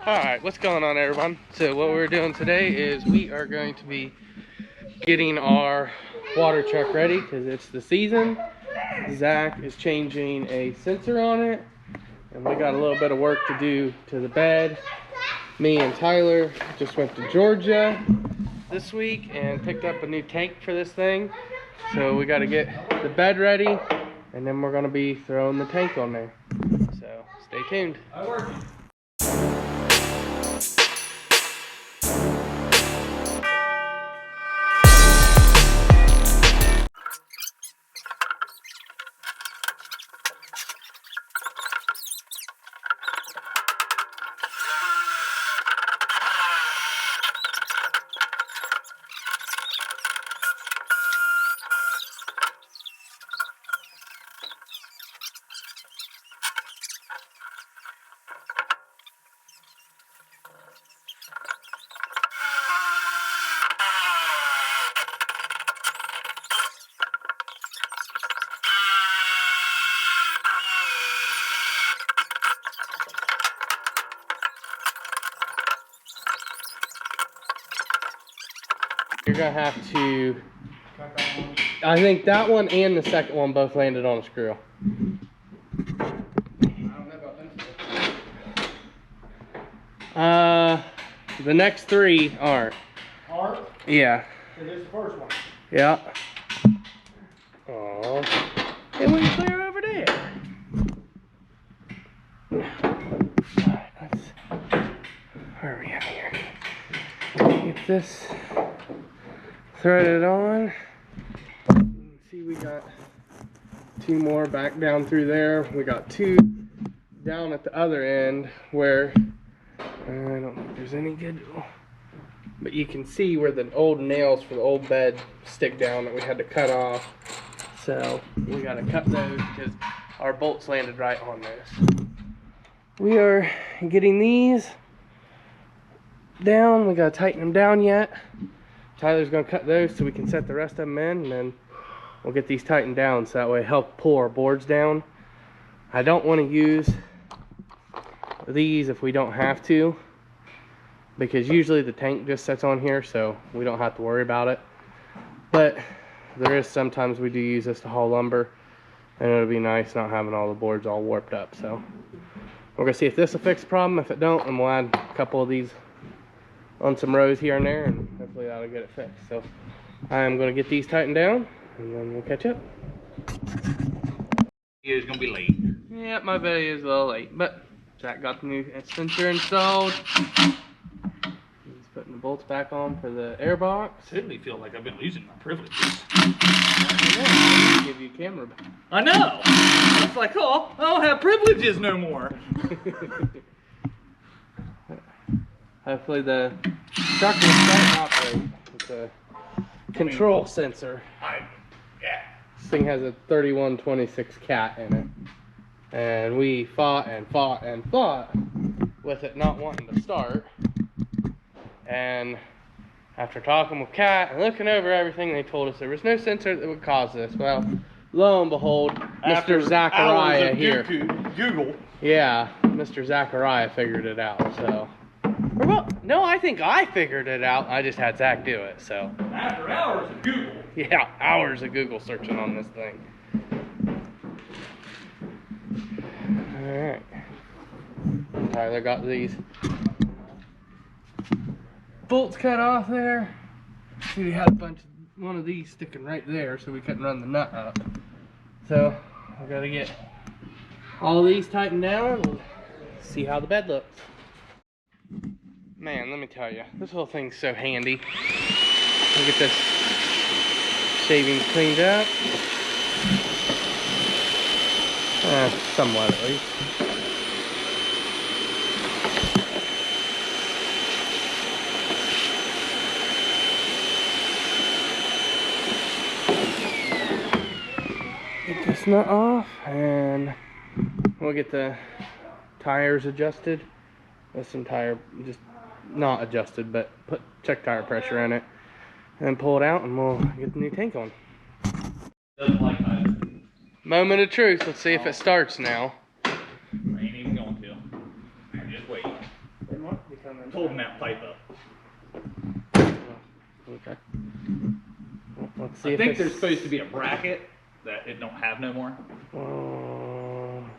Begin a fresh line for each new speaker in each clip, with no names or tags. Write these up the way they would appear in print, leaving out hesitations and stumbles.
Alright, what's going on, everyone? So what we're doing today is we are going to be getting our water truck ready because it's the season. Zach is changing a sensor on it, and we got a little bit of work to do to the bed. Me and Tyler just went to Georgia this week and picked up a new tank for this thing. So we got to get the bed ready, and then we're going to be throwing the tank on there. So stay tuned. You're gonna have to, I think that one and the second one both landed on a screw.
I don't know about them two.
The next three are.
Are?
Yeah.
So this is the first one.
Yeah. Oh. It went clear over there. Alright, let's, where are we at here? Get this threaded on. See, we got two more back down through there. We got two down at the other end where I don't think there's any good, but you can see where the old nails for the old bed stick down that we had to cut off. So we got to cut those because our bolts landed right on this. We are getting these down. We got to tighten them down yet. Tyler's going to cut those so we can set the rest of them in, and then we'll get these tightened down so that way help pull our boards down. I don't want to use these if we don't have to, because usually the tank just sits on here so we don't have to worry about it. But there is sometimes we do use this to haul lumber, and it'll be nice not having all the boards all warped up. So we're going to see if this will fix the problem. If it don't, then we'll add a couple of these on some rows here and there, and hopefully that'll get it fixed. So I'm going to get these tightened down, and then we'll catch up.
It's going to be late.
Yeah, my video is a little late, but Zach got the new sensor installed. He's putting the bolts back on for the air box.
Suddenly feel like I've been losing my privileges.
I know, give you camera back.
I know! It's like, oh, I don't have privileges no more.
Hopefully the truck will start and operate. It's a control sensor.
Yeah.
This thing has a 3126 cat in it. And we fought and fought and fought with it not wanting to start. And after talking with Kat and looking over everything, they told us there was no sensor that would cause this. Well, lo and behold, Mr. Zachariah here.
Google.
Yeah, Mr. Zachariah figured it out, so. Well, no, I think I figured it out. I just had Zach do it, so.
After hours of Google.
Yeah, hours of Google searching on this thing. Alright. Tyler got these bolts cut off there. See, we had one of these sticking right there, so we couldn't run the nut up. So, we gotta get all these tightened down and see how the bed looks. Man, let me tell you, this whole thing's so handy. We'll get this shavings cleaned up. Somewhat at least. Get this nut off, and we'll get the tires adjusted with some tire, just not adjusted, but check tire pressure in it, and pull it out, and we'll get the new tank on.
Doesn't like tires.
Moment of truth. Let's see if it starts now.
I ain't even going to. I'm just waiting.
coming.
holding that pipe up.
Okay. Well, let's see
I
if
think
it's...
there's supposed to be a bracket that it don't have no more.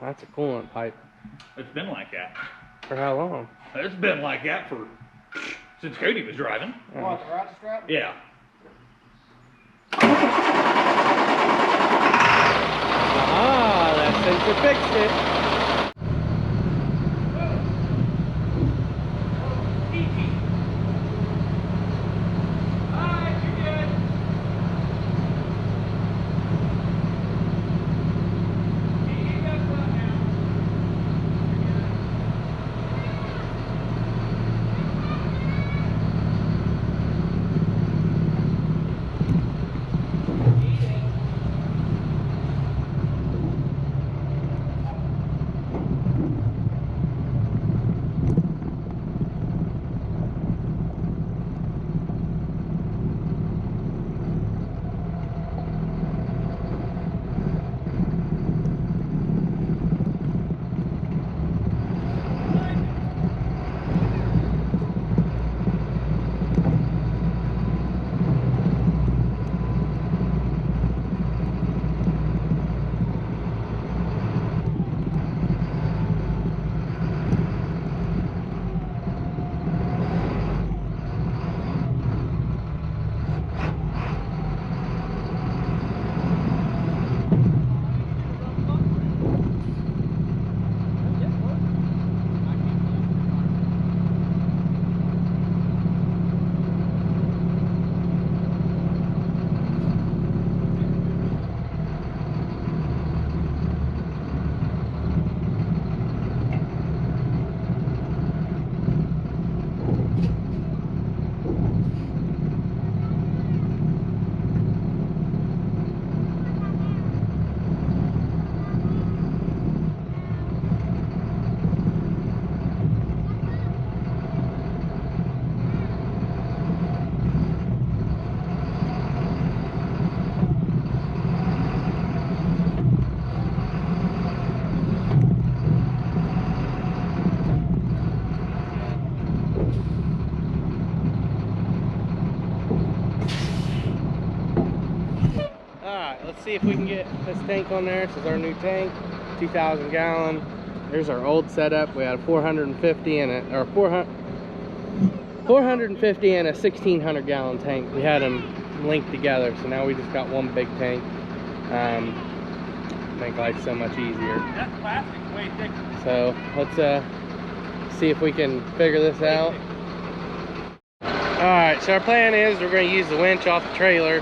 That's a coolant pipe.
It's been like that.
For how long?
It's been like that since Cody was driving.
What, the ratchet strap?
Yeah.
Ah, that sensor fixed it. Let's see if we can get this tank on there. This is our new tank, 2,000 gallon. There's our old setup. We had a 450 and a 450 and a 1,600 gallon tank. We had them linked together, so now we just got one big tank. Make life so much easier.
That plastic's way thicker.
So let's see if we can figure this out. Alright, so our plan is we're going to use the winch off the trailer,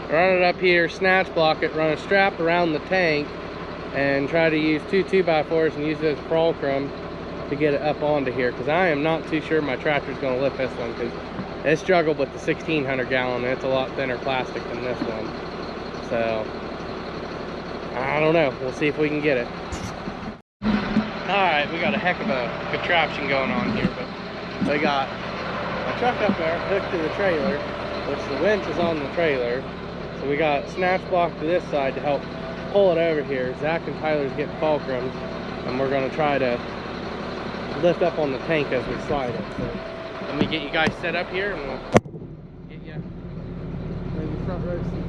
run it up here, snatch block it, run a strap around the tank, and try to use two 2x4s and use it as fulcrum to get it up onto here, because I am not too sure my tractor's going to lift this one, because it struggled with the 1,600 gallon and it's a lot thinner plastic than this one. So I don't know, we'll see if we can get it. Alright, we got a heck of a contraption going on here, but we got a truck up there hooked to the trailer, which the winch is on the trailer. So we got snatch block to this side to help pull it over here. Zach and Tyler's getting fulcrums, and we're going to try to lift up on the tank as we slide it. So let me get you guys set up here, and we'll get you maybe front row seats.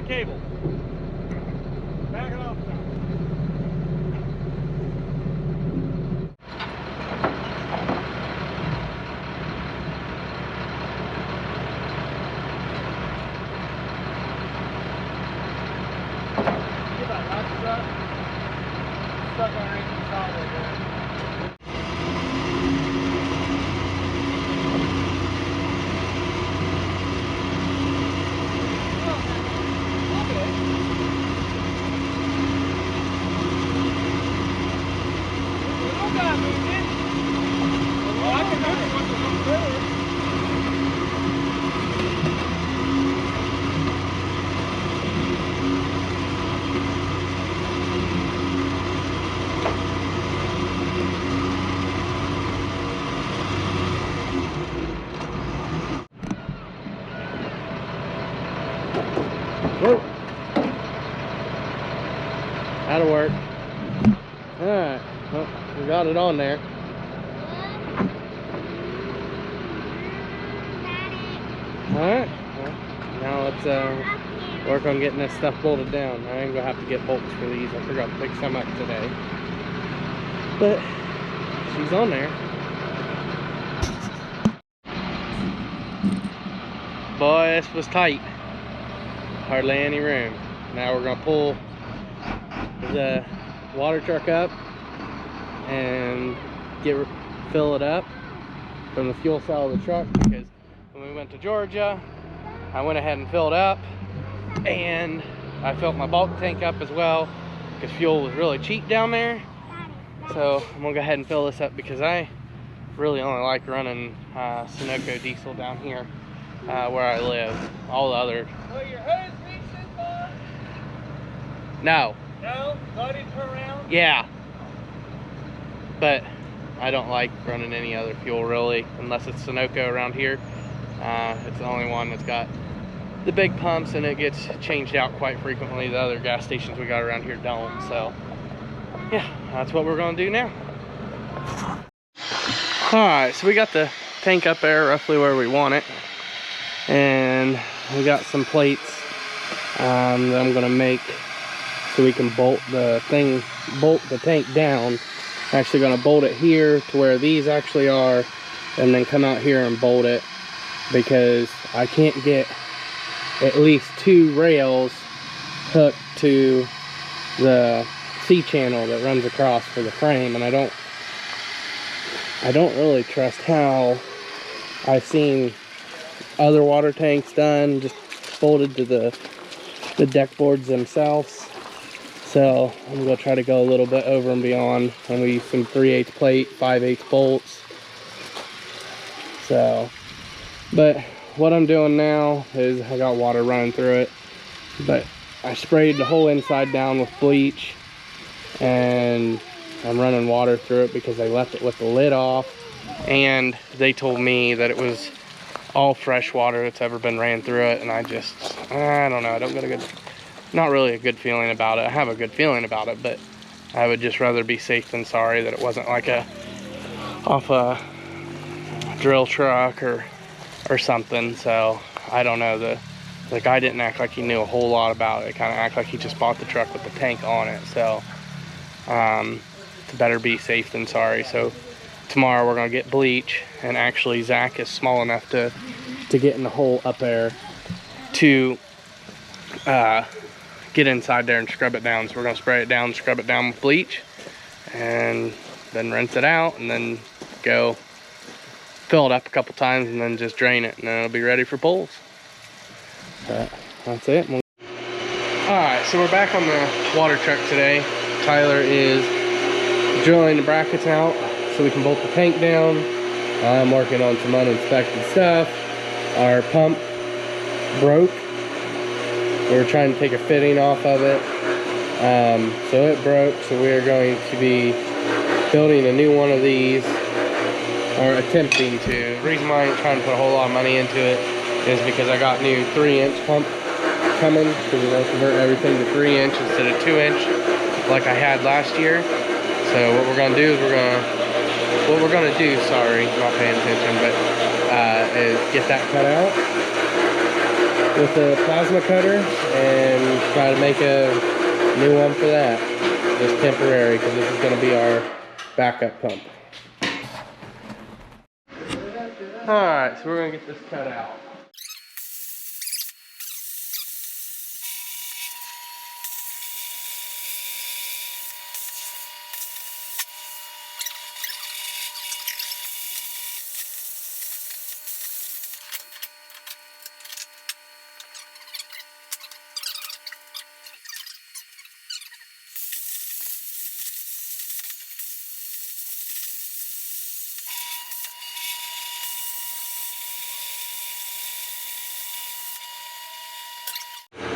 that cable. Back it off now. Get that last stuck underneath the side right there.
Whoa. That'll work. Alright, well, we got it on there. Alright, well, now let's work on getting this stuff bolted down. I ain't gonna have to get bolts for these. I forgot to pick some up today. But she's on there. Boy, this was tight. Hardly any room. Now we're gonna pull the water truck up and fill it up from the fuel cell of the truck, because when we went to Georgia, I went ahead and filled up, and I filled my bulk tank up as well because fuel was really cheap down there. So I'm gonna go ahead and fill this up because I really only like running Sunoco diesel down here where I live. All the other.
Well, your hose leaks this far?
No.
No? Not in per round?
Yeah. But I don't like running any other fuel really, unless it's Sunoco around here. It's the only one that's got the big pumps, and it gets changed out quite frequently. The other gas stations we got around here don't. So yeah, that's what we're gonna do now. Alright, so we got the tank up there roughly where we want it, and we got some plates that I'm gonna make so we can bolt the tank down. I'm actually gonna bolt it here to where these actually are, and then come out here and bolt it, because I can't get at least 2 rails hooked to the C-channel that runs across for the frame, and I don't really trust how I've seen other water tanks done, just bolted to the deck boards themselves. So I'm gonna try to go a little bit over and beyond. I'm gonna use some 3/8 plate, 5/8 bolts. So, but what I'm doing now is I got water running through it, but I sprayed the whole inside down with bleach, and I'm running water through it because I left it with the lid off, and they told me that it was all fresh water that's ever been ran through it, and I don't know, I don't get not really a good feeling about it. I have a good feeling about it, but I would just rather be safe than sorry that it wasn't like off a drill truck or something. So I don't know, the guy didn't act like he knew a whole lot about it. It kind of acted like he just bought the truck with the tank on it. So it's better be safe than sorry. So tomorrow we're gonna get bleach, and actually Zach is small enough to get in the hole up there to get inside there and scrub it down. So we're gonna spray it down, scrub it down with bleach, and then rinse it out, and then go fill it up a couple times, and then just drain it, and then it'll be ready for pulls. That's it. Alright, so we're back on the water truck today. Tyler is drilling the brackets out so we can bolt the tank down. I'm working on some uninspected stuff. Our pump broke. We were trying to take a fitting off of it. So it broke, so we are going to be building a new one of these, or attempting to. The reason why I ain't trying to put a whole lot of money into it is because I got new 3-inch pump coming, because we're going to convert everything to 3-inch instead of 2-inch like I had last year. So what we're going to do is sorry, not paying attention, but is get that cut out with a plasma cutter and try to make a new one for that. Just temporary, because this is going to be our backup pump. Alright, so we're going to get this cut out.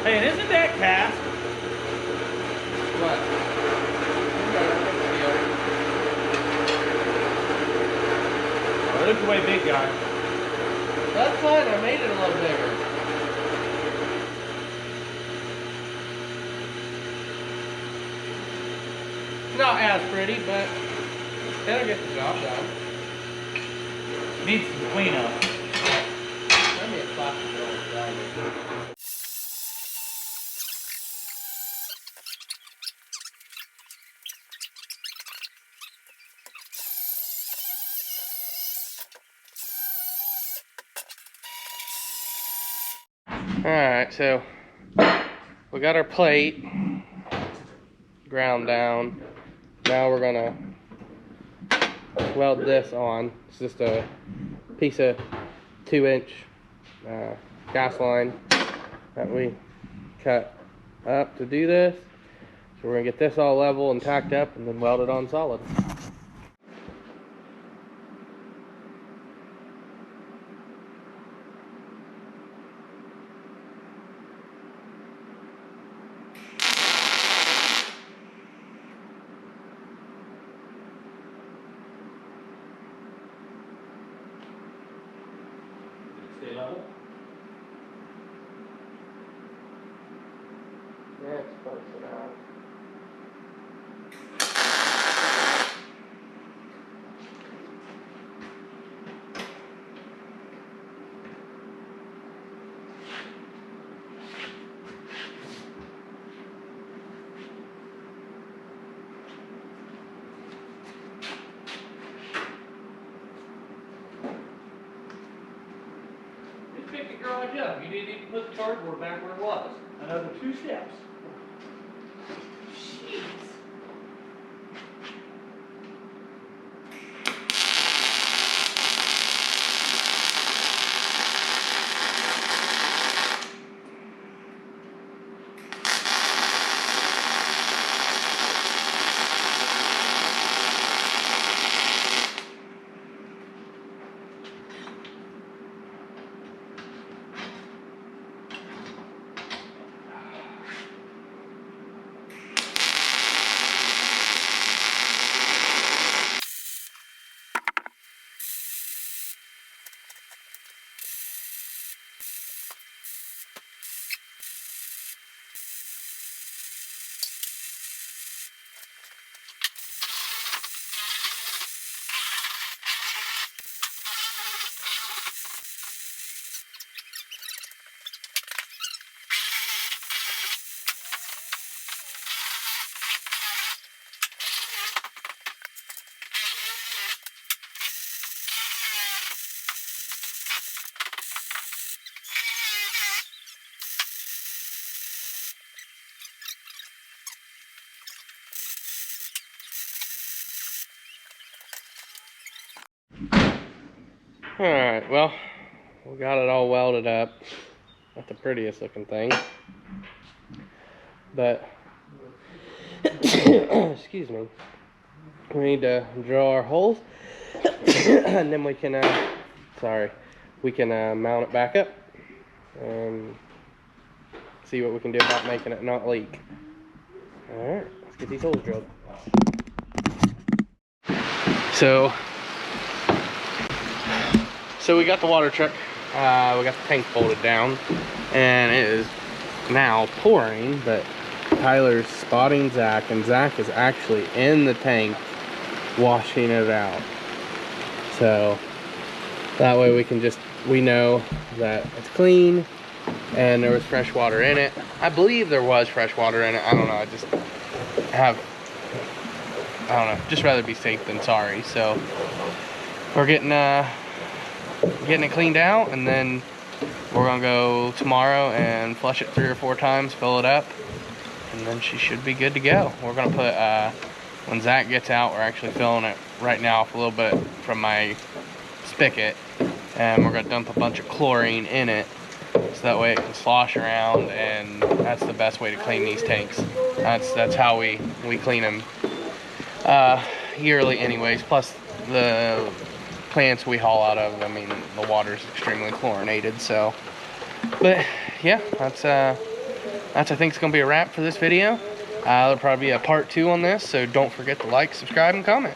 Hey, and isn't that cast?
What?
Oh, it looks way big, guy.
That's fine, I made it a little bigger. Not as pretty, but it'll get the job done.
Needs some cleanup.
Let me a plastic roll around it. Alright, so we got our plate ground down. Now we're gonna weld this on. It's just a piece of 2-inch gas line that we cut up to do this. So we're gonna get this all level and tacked up and then weld it on solid.
Stay level.
Yeah, it's close enough.
Just pick the garage up. You didn't even put the cardboard back where it was. Another 2 steps. Jeez.
Alright, well, we got it all welded up. Not the prettiest looking thing. But, excuse me, we need to drill our holes. And then we can, mount it back up. And see what we can do about making it not leak. Alright, let's get these holes drilled. So we got the water truck, we got the tank bolted down, and it is now pouring, but Tyler's spotting Zach, and Zach is actually in the tank washing it out. So that way we know that it's clean and there was fresh water in it. I believe there was fresh water in it. I don't know. I don't know. Just rather be safe than sorry. So we're getting it cleaned out, and then we're gonna go tomorrow and flush it 3 or 4 times, fill it up, and then she should be good to go. We're gonna put when Zach gets out, we're actually filling it right now off a little bit from my spigot, and we're gonna dump a bunch of chlorine in it so that way it can slosh around, and that's the best way to clean these tanks. That's how we clean them yearly anyways. Plus the plants we haul out of, I mean, the water's extremely chlorinated. So, but yeah, that's I think it's gonna be a wrap for this video. There'll probably be a part 2 on this, so don't forget to like, subscribe, and comment.